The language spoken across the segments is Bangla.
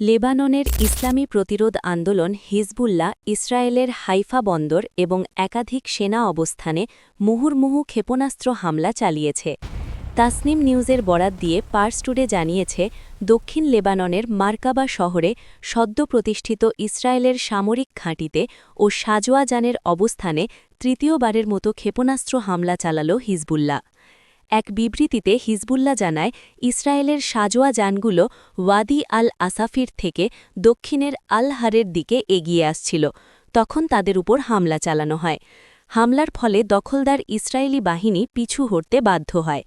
লেবাননের ইসলামী প্রতিরোধ আন্দোলন হিজবুল্লাহ ইসরায়েলের হাইফা বন্দর এবং একাধিক সেনা অবস্থানে মুহুর্মুহু ক্ষেপণাস্ত্র হামলা চালিয়েছে। তাসনিম নিউজের বরাত দিয়ে পার্স টুডে জানিয়েছে, দক্ষিণ লেবাননের মার্কাবা শহরে সদ্য প্রতিষ্ঠিত ইসরায়েলের সামরিক ঘাঁটিতে ও সাজোয়াজানের অবস্থানে তৃতীয়বারের মতো ক্ষেপণাস্ত্র হামলা চালাল হিজবুল্লাহ। এক বিবৃতিতে হিজবুল্লাহ জানায়, ইসরায়েলের সাজোয়া যানগুলো ওয়াদি আল আসাফির থেকে দক্ষিণের আল হারের দিকে এগিয়ে আসছিল, তখন তাদের উপর হামলা চালানো হয়। হামলার ফলে দখলদার ইসরায়েলি বাহিনী পিছু হটতে বাধ্য হয়।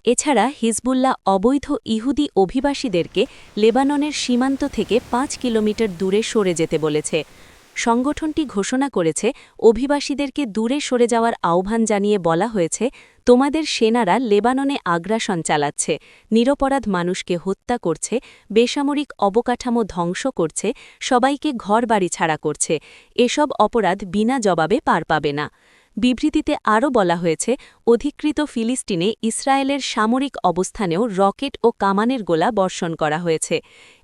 এছাড়া হিজবুল্লাহ অবৈধ ইহুদি অভিবাসীদেরকে লেবাননের সীমান্ত থেকে ৫ কিলোমিটার দূরে সরে যেতে বলেছে। সংগঠনটি ঘোষণা করেছে, অভিবাসীদেরকে দূরে সরে যাওয়ার আহ্বান জানিয়ে বলা হয়েছে, তোমাদের সেনারা লেবাননে আগ্রাসন চালাচ্ছে, নিরপরাধ মানুষকে হত্যা করছে, বেসামরিক অবকাঠামো ধ্বংস করছে, সবাইকে ঘরবাড়ি ছাড়া করছে। এসব অপরাধ বিনা জবাবে পার পাবে না। বিবৃতিতে আরও বলা হয়েছে, অধিকৃত ফিলিস্তিনে ইসরায়েলের সামরিক অবস্থানেও রকেট ও কামানের গোলা বর্ষণ করা হয়েছে।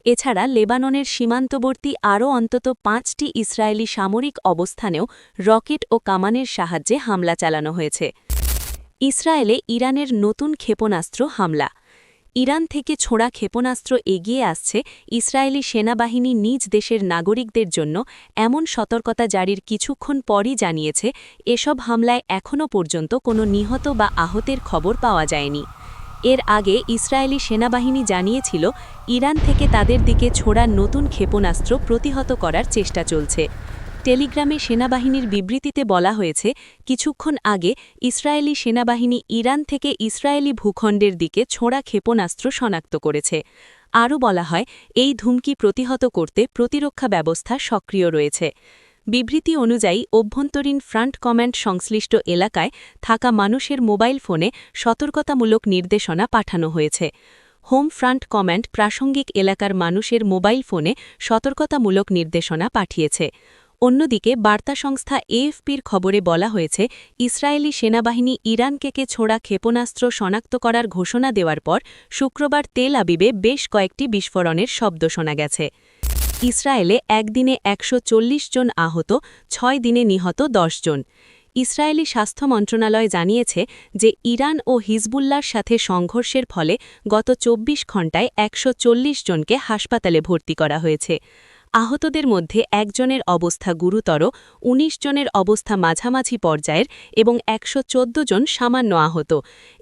এছাড়া লেবাননের সীমান্তবর্তী আরও অন্তত ৫টি ইসরায়েলি সামরিক অবস্থানেও রকেট ও কামানের সাহায্যে হামলা চালানো হয়েছে। ইসরায়েলে ইরানের নতুন ক্ষেপণাস্ত্র হামলা। ইরান থেকে ছোড়া ক্ষেপণাস্ত্র এগিয়ে আসছে। ইসরায়েলি সেনাবাহিনী নিজ দেশের নাগরিকদের জন্য এমন সতর্কতা জারির কিছুক্ষণ পরই জানিয়েছে, এসব হামলায় এখনও পর্যন্ত কোনো নিহত বা আহতের খবর পাওয়া যায়নি। এর আগে ইসরায়েলি সেনাবাহিনী জানিয়েছিল, ইরান থেকে তাদের দিকে ছোড়া নতুন ক্ষেপণাস্ত্র প্রতিহত করার চেষ্টা চলছে। টেলিগ্রামে সেনাবাহিনীর বিবৃতিতে বলা হয়েছে, কিছুক্ষণ আগে ইসরায়েলি সেনাবাহিনী ইরান থেকে ইসরায়েলি ভূখণ্ডের দিকে ছোড়া ক্ষেপণাস্ত্র শনাক্ত করেছে। আরও বলা হয়, এই ধুমকি প্রতিহত করতে প্রতিরক্ষা ব্যবস্থা সক্রিয় রয়েছে। বিবৃতি অনুযায়ী অভ্যন্তরীণ ফ্রন্ট কমান্ড সংশ্লিষ্ট এলাকায় থাকা মানুষের মোবাইল ফোনে সতর্কতামূলক নির্দেশনা পাঠানো হয়েছে। হোম ফ্রন্ট কমান্ড প্রাসঙ্গিক এলাকার মানুষের মোবাইল ফোনে সতর্কতামূলক নির্দেশনা পাঠিয়েছে। অন্যদিকে বার্তা সংস্থা এএফপির খবরে বলা হয়েছে, ইসরায়েলি সেনাবাহিনী ইরানকে ছোড়া ক্ষেপণাস্ত্র শনাক্ত করার ঘোষণা দেওয়ার পর শুক্রবার তেল আবিবে বেশ কয়েকটি বিস্ফোরণের শব্দ শোনা গেছে। ইসরায়েলে একদিনে ১৪০ জন আহত, ৬ দিনে নিহত ১০ জন। ইসরায়েলি স্বাস্থ্য মন্ত্রণালয় জানিয়েছে যে ইরান ও হিজবুল্লাহর সাথে সংঘর্ষের ফলে গত ২৪ ঘণ্টায় ১৪০ জনকে হাসপাতালে ভর্তি করা হয়েছে। আহতদের মধ্যে একজনের অবস্থা গুরুতর, ১৯ জনের অবস্থা মাঝামাঝি পর্যায়ের এবং ১১৪ জন সামান্য আহত।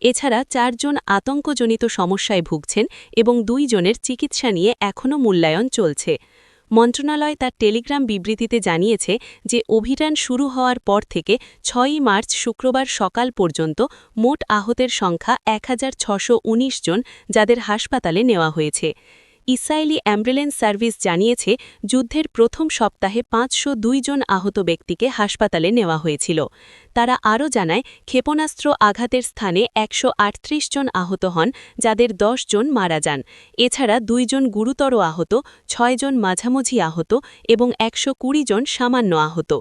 এছাড়া ৪ জন আতঙ্কজনিত সমস্যায় ভুগছেন এবং ২ জনের চিকিৎসা নিয়ে এখনও মূল্যায়ন চলছে। মন্ত্রণালয় তার টেলিগ্রাম বিবৃতিতে জানিয়েছে যে অভিযান শুরু হওয়ার পর থেকে ৬ই মার্চ শুক্রবার সকাল পর্যন্ত মোট আহতের সংখ্যা ১৬১৯ জন, যাদের হাসপাতালে নেওয়া হয়েছে। ইসরায়েলি অ্যাম্বুলেন্স সার্ভিস জানিয়েছে, যুদ্ধের প্রথম সপ্তাহে ৫০২ জন আহত ব্যক্তিকে হাসপাতালে নেওয়া হয়েছিল। তারা আরও জানায়, ক্ষেপণাস্ত্র আঘাতের স্থানে ১৩৮ জন আহত হন, যাদের ১০ জন মারা যান। এছাড়া ২ জন গুরুতর আহত, ৬ জন মাঝামাঝি আহত এবং ১২০ জন সামান্য আহত।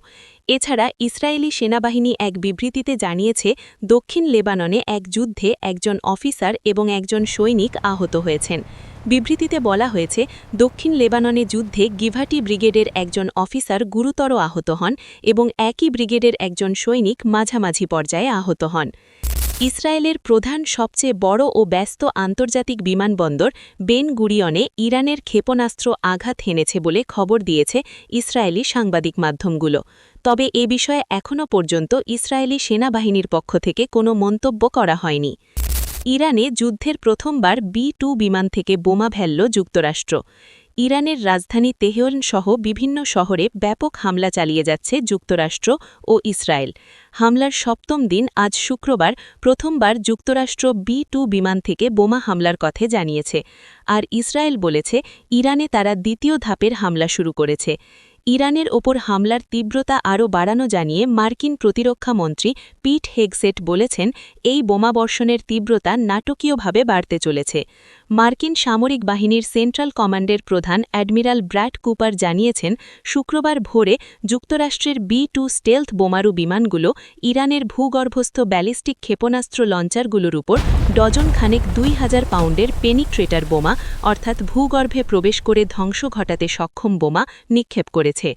এছাড়া ইসরায়েলি সেনাবাহিনী এক বিবৃতিতে জানিয়েছে, দক্ষিণ লেবাননে এক যুদ্ধে একজন অফিসার এবং একজন সৈনিক আহত হয়েছেন। বিবৃতিতে বলা হয়েছে, দক্ষিণ লেবাননে যুদ্ধে গিভাটি ব্রিগেডের একজন অফিসার গুরুতর আহত হন এবং একই ব্রিগেডের একজন সৈনিক মাঝামাঝি পর্যায়ে আহত হন। ইসরায়েলের প্রধান সবচেয়ে বড় ও ব্যস্ত আন্তর্জাতিক বিমানবন্দর বেন গুরিয়নে ইরানের ক্ষেপণাস্ত্র আঘাত হেনেছে বলে খবর দিয়েছে ইসরায়েলি সাংবাদিক মাধ্যমগুলো। তবে এ বিষয়ে এখনও পর্যন্ত ইসরায়েলি সেনাবাহিনীর পক্ষ থেকে কোনো মন্তব্য করা হয়নি। ইরানে যুদ্ধের প্রথমবার B-2 বিমান থেকে বোমা ফেলল যুক্তরাষ্ট্র। ইরানের রাজধানী তেহরান সহ বিভিন্ন শহরে ব্যাপক হামলা চালিয়ে যাচ্ছে যুক্তরাষ্ট্র ও ইসরায়েল। হামলার সপ্তম দিন আজ শুক্রবার প্রথমবার যুক্তরাষ্ট্র B-2 বিমান থেকে বোমা হামলার কথা জানিয়েছে, আর ইসরায়েল বলেছে ইরানে তারা দ্বিতীয় ধাপের হামলা শুরু করেছে। ইরানের ওপর হামলার তীব্রতা আরও বাড়ানো জানিয়ে মার্কিন প্রতিরক্ষা মন্ত্রী পিট হেগসেট বলেছেন, এই বোমাবর্ষণের তীব্রতা নাটকীয়ভাবে বাড়তে চলেছে। মার্কিন সামরিক বাহিনীর সেন্ট্রাল কমান্ডের প্রধান অ্যাডমিরাল ব্র্যাড কুপার জানিয়েছেন শুক্রবার ভোরে যুক্তরাষ্ট্রের B-2 স্টেলথ বোমারু বিমানগুলো ইরানের ভূগর্ভস্থ ব্যালিস্টিক ক্ষেপণাস্ত্র লঞ্চারগুলোর উপর ডজন খানেক 2000 পাউন্ডের পেনিট্রেটার বোমা অর্থাৎ ভূগর্ভে প্রবেশ করে ধ্বংস ঘটাতে সক্ষম বোমা নিক্ষেপ করেছে।